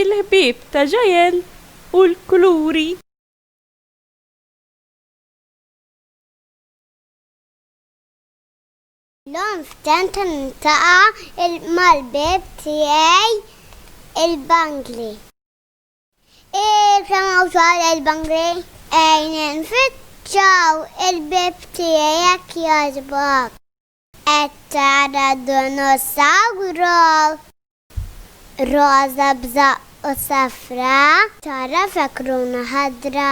il-ħbieb ta' ġajel u l-kuluri. L-lum f'tent nintaqa' mal-bib tiegħi il-Bangli. Kemm awsal il-Bangli? Ninfittxaw il-bib tiegħi jekk jogħġbok. Qed tara dinosawru roża bżaqq u safra, tara fekruna ħadra.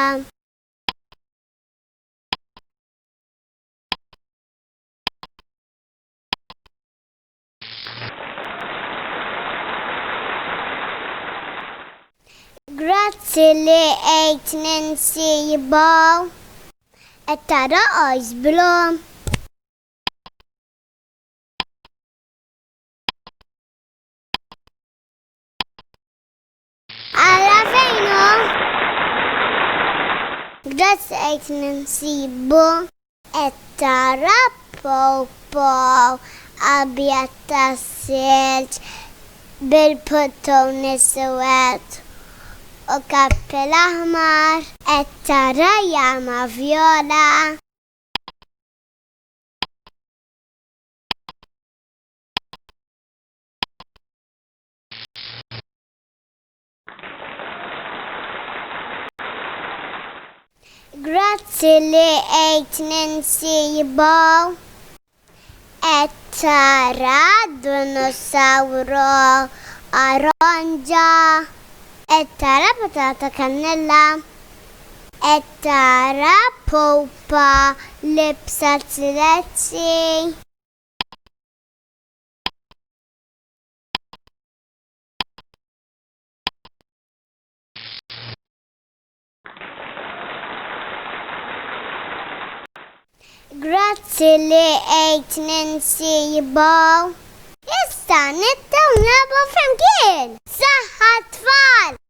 Grazzi li qed ninsibaw. Qed tara għażblu. Ara fejn hu? Grazzi qed ninsibu. Qed tara pawpaw abjad ta' silġ bil-puttun iswed u kappell aħmar. Qed tara jama vjola. Grazzi li qed ninsibaw. Qed tara dinosawru aronġa. Qed tara patata kannella. Qed tara pupa libsa tletzzi. Grazzi li qed ninsibaw. Issa nibdew nagħbu flimkien. Saħħa tfal!